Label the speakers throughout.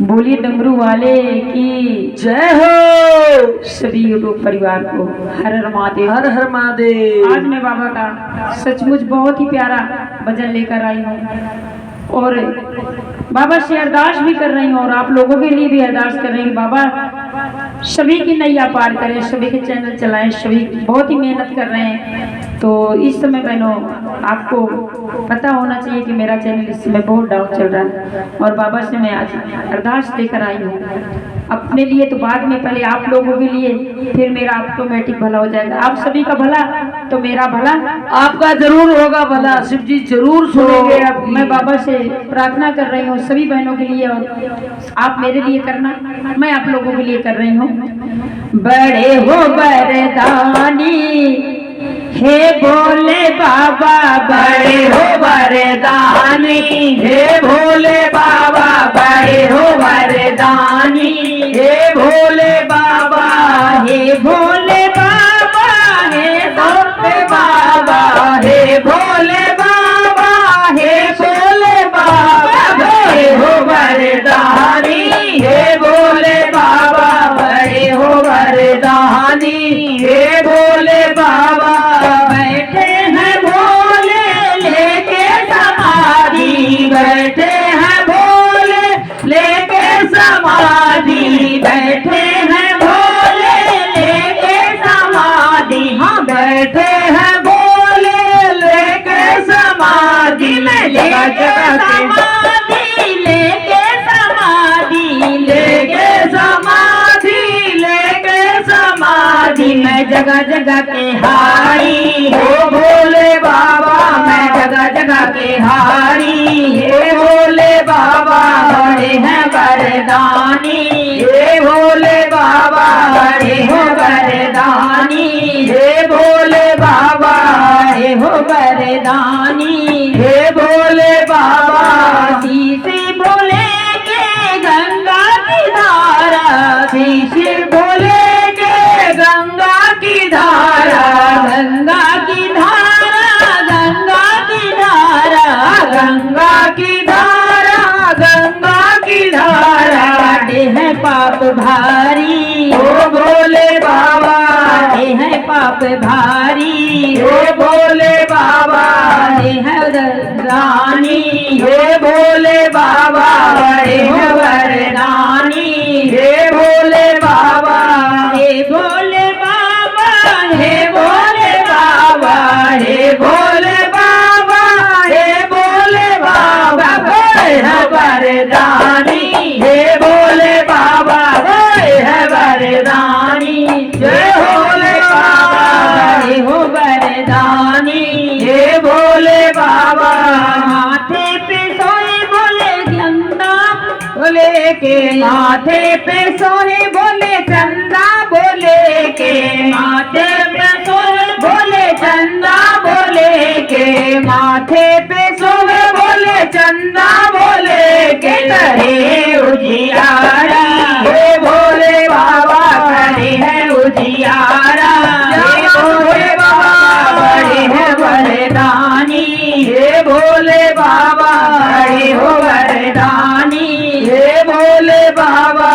Speaker 1: बोलिए डमरू वाले की
Speaker 2: जय हो।
Speaker 1: सभी यूट्यूब परिवार को हर हर महादेव।
Speaker 2: हर हर महादेव।
Speaker 1: आज मैं बाबा का सचमुच बहुत ही प्यारा भजन लेकर आई हूँ और बाबा से अरदास भी कर रही हूँ और आप लोगों के लिए भी अरदास कर रही हूँ। बाबा सभी की नैया पार करें, सभी के चैनल चलाएं, सभी बहुत ही मेहनत कर रहे हैं। तो इस समय बहनों आपको पता होना चाहिए कि मेरा चैनल इस समय बहुत डाउन चल रहा है और बाबा से मैं आज अरदास लेकर आई हूँ अपने लिए तो बाद में, पहले आप लोगों के लिए, फिर मेरा ऑटोमेटिक भला हो जाएगा। आप सभी का भला तो मेरा भला
Speaker 2: आपका जरूर होगा भला, शिव जी जरूर सुनेंगे।
Speaker 1: तो मैं बाबा से प्रार्थना कर रही हूँ सभी बहनों के लिए और आप मेरे लिए करना, मैं आप लोगों के लिए कर रही हूँ। बड़े हो वरदानी हे भोले बाबा, बड़े हो वरदानी
Speaker 2: हे भोले बाबा, बड़े हो वरदानी। हे भोले बाबा,
Speaker 1: हे भोले बाबा, हे
Speaker 2: भोले बाबा, हे भोले बाबा, हे भोले बाबा, बड़े हो वरदानी। हे भोले बाबा, बड़े हो वरदानी। हे भोले बाबा,
Speaker 1: बैठे हैं भोले लेके समाधि,
Speaker 2: बैठे हैं भोले लेके समाधि।
Speaker 1: बैठे हैं भोले लेके समाधि।
Speaker 2: हाँ बैठे हैं भोले लेके समाधि में जगह जगह
Speaker 1: समाधि लेके समाधि
Speaker 2: लेके समाधि लेके समाधि
Speaker 1: मैं जगह जगह के हारी
Speaker 2: हो भोले बाबा, मैं जगह जगह के हारी। हे भोले बाबा,
Speaker 1: बड़े हैं वरदानी,
Speaker 2: हे भोले बाबा,
Speaker 1: बड़े हो वरदानी,
Speaker 2: हे भोले बाबा,
Speaker 1: बड़े हो वरदानी।
Speaker 2: हे भोले बाबा,
Speaker 1: शीशे भोले के गंगा की धारा,
Speaker 2: शीशे भोले के गंगा की धारा।
Speaker 1: गंगा की धारा, गंगा की धारा,
Speaker 2: गंगा की धारा, गंगा की धारा।
Speaker 1: काटे हैं पाप भारी
Speaker 2: ओ भोले बाबा,
Speaker 1: काटे हैं पाप भारी,
Speaker 2: हे भोले बाबा,
Speaker 1: काटे हैं वरदानी,
Speaker 2: हे भोले बाबा,
Speaker 1: बड़े हो
Speaker 2: हे
Speaker 1: वरदानी।
Speaker 2: हे भोले बाबा,
Speaker 1: हे भोले बाबा,
Speaker 2: हे भोले बाबा, हे भोले बाबा, हे भोले बाबा, बड़े है वरदानी। हे भोले बाबा, बड़े है वरदानी। जय भोले बाबा,
Speaker 1: बड़े हो वरदानी।
Speaker 2: हे भोले बाबा,
Speaker 1: माथे पे सोए बोले चंदा
Speaker 2: बोले के
Speaker 1: माथे पे सोए बोले चंदा बोले के,
Speaker 2: माथे पे सोए बोले चंदा बोले के, माथे पे सोए बोले चंदा बोले के। करे उजियारा, हे भोले बाबा, करे है उजियारा। हे भोले बाबा, बड़े है वरदानी। हे भोले बाबा, बड़े हो वरदानी। हे भोले बाबा,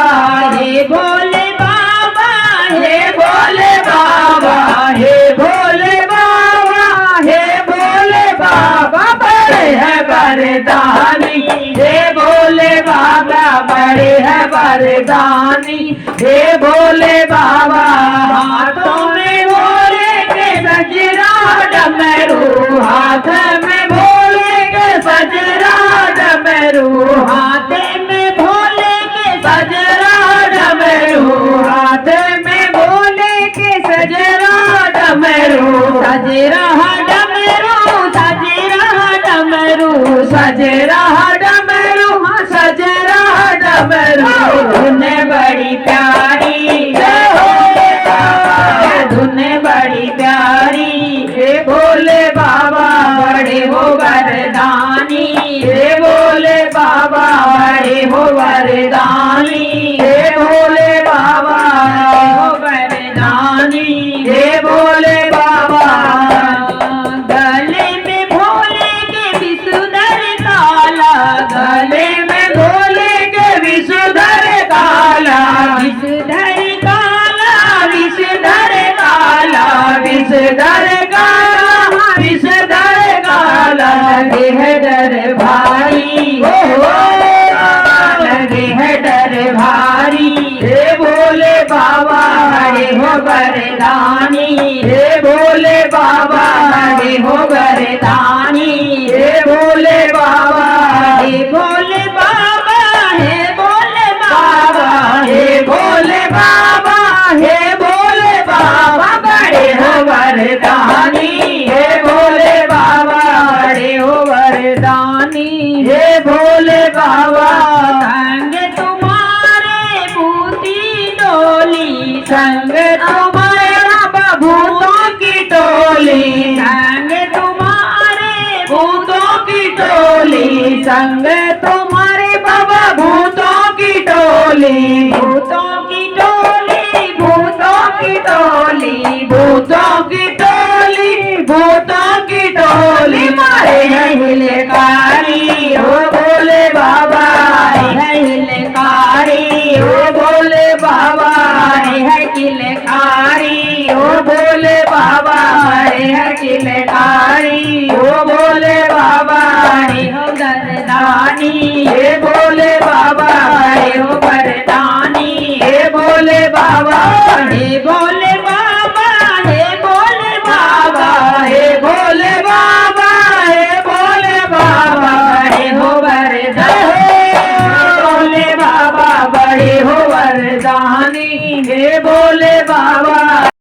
Speaker 1: हे भोले बाबा,
Speaker 2: हे भोले बाबा, हे भोले बाबा, हे भोले बाबा, बड़े है वरदानी। हे भोले बाबा, बड़े है वरदानी। हे भोले बाबा, हाथों में भोले के सजरा डमरू, हाथ में भोले के सजरा डमरू, हाथ में भोले के सजरा डमरू, हाथ में भोले के सजरा डमरू। सज रहा डमरू, सज रहा डमरू, सज रहा